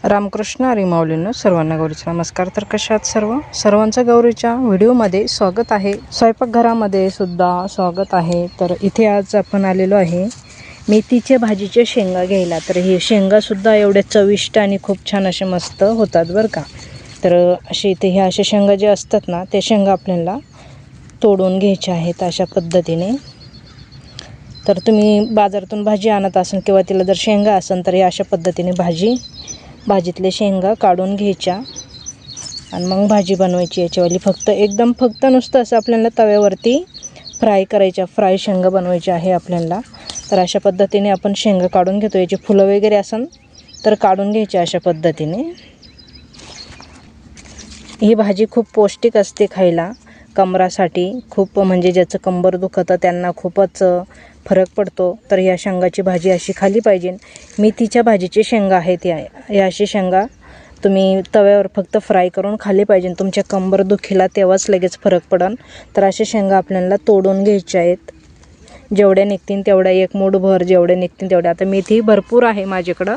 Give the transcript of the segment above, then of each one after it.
रामकृष्ण हरी माऊलींनो, सर्वांना गौरीचा नमस्कार. तर कशा आहात सर्वांचं गौरीच्या व्हिडिओमध्ये स्वागत आहे. स्वयंपाकघरामध्ये सुद्धा स्वागत आहे. तर इथे आज आपण आलेलो आहे मेथीच्या भाजीचे शेंगा घ्यायला. तर हे शेंगासुद्धा एवढे चविष्ट आणि खूप छान असे मस्त होतात बरं का. तर असे इथे ह्या अशा शेंगा जे असतात ना, ते शेंगा आपल्याला तोडून घ्यायचे आहेत अशा पद्धतीने. तर तुम्ही बाजारातून भाजी आणत असाल किंवा तिला जर शेंगा असेल तर या अशा पद्धतीने भाजीतले शेंगा काढून घ्यायच्या आणि मग भाजी बनवायची याच्यावाली. फक्त नुसतं असं आपल्याला तव्यावरती फ्राय करायच्या, फ्राय शेंगा बनवायच्या आहे आपल्याला. तर अशा पद्धतीने आपण शेंगा काढून घेतो. याची फुलं वगैरे असेल तर काढून घ्यायची अशा पद्धतीने. ही भाजी खूप पौष्टिक असते खायला. कंबरासाठी खूप, म्हणजे ज्याचं कंबर दुखतं त्यांना खूपच फरक पडतो. तर या शेंगाची भाजी अशी खाली पाहिजे. मेथीच्या भाजीचे शेंगा आहेत या अशी शेंगा तुम्ही तव्यावर फक्त फ्राय करून खाली पाहिजे. तुमच्या कंबर दुखीला तेव्हाच लगेच फरक पडेल. तर अशा शेंगा आपल्याला तोडून घ्यायच्या आहेत. जेवढ्या निघतील तेवढ्या, एक मूठभर जेवढ्या निघतील तेवढ्या. आता मेथी भरपूर आहे माझ्याकडं,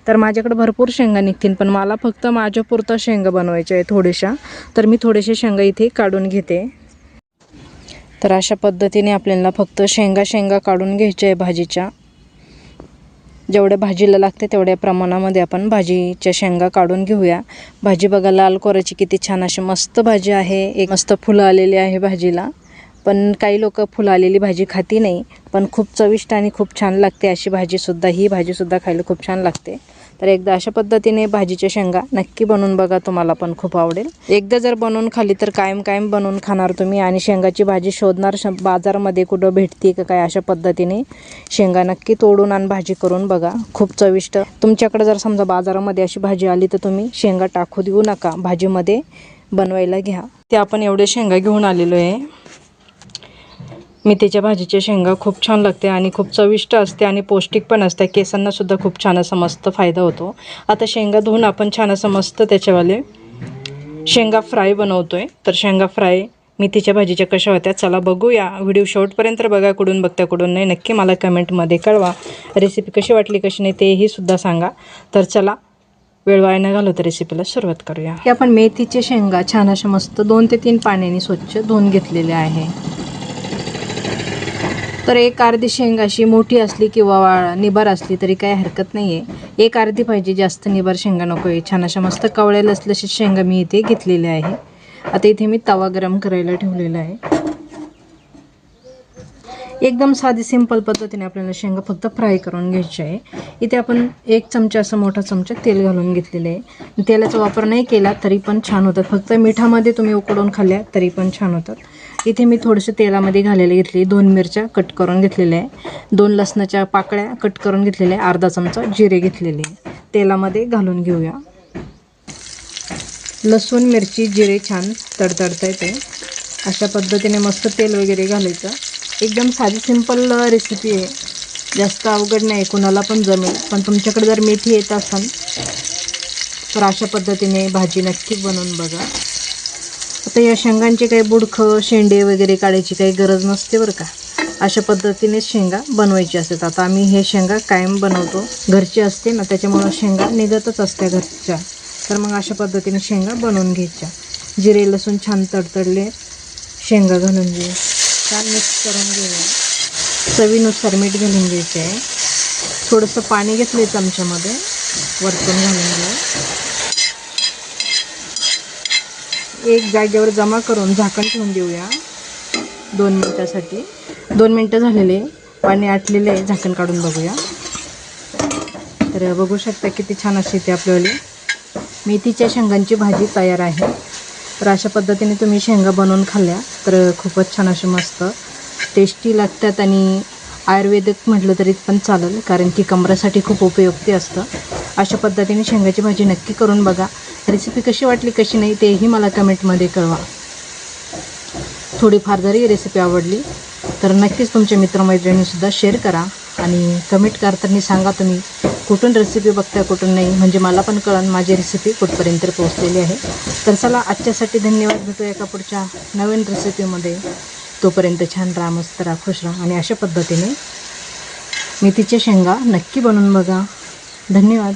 तर माझ्याकडे भरपूर शेंगा निघतील, पण मला फक्त माझ्यापुरता शेंगा बनवायच्या आहे थोड्याशा. तर मी थोडेसे शेंगा इथे काढून घेते. तर अशा पद्धतीने आपल्याला फक्त शेंगा काढून घ्यायच्या आहे भाजीच्या. जेवढ्या भाजीला लागते तेवढ्या प्रमाणामध्ये आपण भाजीच्या शेंगा काढून घेऊया. भाजी बघा लाल कोराची किती छान अशी मस्त भाजी आहे. एक मस्त फुलं आलेली आहे भाजीला. पण काही लोक फुलं आलेली भाजी खाती नाही, पण खूप चविष्ट आणि खूप छान लागते अशी भाजीसुद्धा. ही भाजीसुद्धा खायला खूप छान लागते. तर एकदा अशा पद्धतीने भाजीच्या शेंगा नक्की बनवून बघा, तुम्हाला पण खूप आवडेल. एकदा जर बनवून खाली तर कायम बनवून खाणार तुम्ही. आणि शेंगाची भाजी शोधणार बाजारामध्ये कुठं भेटते का काय. अशा पद्धतीने शेंगा नक्की तोडून आणि भाजी करून बघा, खूप चविष्ट. तुमच्याकडे जर समजा बाजारामध्ये अशी भाजी आली तर तुम्ही शेंगा टाकू देऊ नका, भाजीमध्ये बनवायला घ्या. ते आपण एवढे शेंगा घेऊन आलेलो आहे. मेथीच्या भाजीच्या शेंगा खूप छान लागते आणि खूप चविष्ट असते आणि पौष्टिक पण असते. केसांना सुद्धा खूप छान असा मस्त फायदा होतो. आता शेंगा धुवून आपण छान असं मस्त त्याच्यावाले शेंगा फ्राय बनवतोय. तर शेंगा फ्राय मेथीच्या भाजीच्या कशा होत्या चला बघूया. व्हिडिओ शेवटपर्यंत बघा, कुठून बघता कुठून नाही नक्की मला कमेंटमध्ये कळवा. रेसिपी कशी वाटली कशी नाही तेही सुद्धा सांगा. तर चला वेळ वाया न घालवता रेसिपीला सुरुवात करूया. हे आपण मेथीचे शेंगा छान अशा मस्त 2 ते 3 पाण्याने स्वच्छ धुवून घेतलेले आहे. तर एक अर्धी शेंग अशी मोठी असली किंवा निबार असली तरी काही हरकत नाही आहे. एक अर्धी पाहिजे, जास्त निबार शेंगा नको आहे. छान अशा मस्त कवळ्या लसलशीत शेंगा मी इथे घेतलेल्या आहे. आता इथे मी तवा गरम करायला ठेवलेला आहे. एकदम साधी सिंपल पद्धतीने आपल्याला शेंगा फक्त फ्राय करून घ्यायची आहे. इथे आपण 1 चमचा असं मोठा चमचा तेल घालून घेतलेलं आहे. तेलाचा वापर नाही केला तरी पण छान होतात. फक्त मिठामध्ये तुम्ही उकडून खाल्ल्या तरी पण छान होतात. इथे मी थोडंसं तेलामध्ये घालायला घेतली. 2 मिरच्या कट करून घेतलेल्या आहे. 2 लसणाच्या पाकळ्या कट करून घेतलेल्या आहे. अर्धा चमचा जिरे घेतलेले आहे. तेलामध्ये घालून घेऊया. लसूण मिरची जिरे छान तडतडता येते. अशा पद्धतीने मस्त तेल वगैरे घालायचं. एकदम साधी सिंपल रेसिपी आहे, जास्त अवघड नाही, कुणाला पण जमेल. पण तुमच्याकडे जर मेथी येत असेल तर अशा पद्धतीने भाजी नक्की बनवून बघा. आता या शेंगांचे काही बुडखं शेंडे वगैरे काढायची काही गरज नसते बरं का. अशा पद्धतीने शेंगा बनवायची असतात. आता आम्ही हे शेंगा कायम बनवतो, घरची असते ना त्याच्यामुळं शेंगा निघतच असते घरच्या. तर मग अशा पद्धतीने शेंगा बनवून घ्यायच्या. जिरे लसूण छान तडतडले, शेंगा घालून घेऊ, छान मिक्स करून घेऊया. चवीनुसार मीठ घालून घ्यायचे आहे. थोडंसं पाणी घेतलं चमच्यामध्ये, वरतून घालून घेऊ. एक जागेवर जमा करून झाकण ठेवून देऊया 2 मिनटासाठी. 2 मिनटं झालेले, पाणी आटलेले आहे. झाकण काढून बघूया. तर बघू शकता किती छान अशी ते आपल्याला मेथीच्या शेंगांची भाजी तयार आहे. तर अशा पद्धतीने तुम्ही शेंगा बनवून खाल्ल्या तर खूपच छान असे मस्त टेस्टी लागतात. आणि आयुर्वेदिक म्हटलं तरी पण चालेल, कारण की कमरासाठी खूप उपयुक्ती असतं. अशा पद्धतीने शेंगाची भाजी नक्की करून बघा. रेसिपी कशी वाटली कशी नाही तेही मला कमेंटमध्ये कळवा. थोडीफार जरी रेसिपी आवडली तर नक्कीच तुमच्या मित्रमैत्रिणींसुद्धा शेअर करा. आणि कमेंट करताना सांगा तुम्ही कुठून रेसिपी बघता कुठून नाही, म्हणजे मला पण कळन माझी रेसिपी कुठपर्यंत पोहोचलेली आहे. तर चला आजच्यासाठी धन्यवाद. भेटूया एका पुढच्या नवीन रेसिपीमध्ये. तोपर्यंत छान राहा, मस्त राहा, खुश राहा. आणि अशा पद्धतीने मेथीच्या शेंगा नक्की बनवून बघा. धन्यवाद.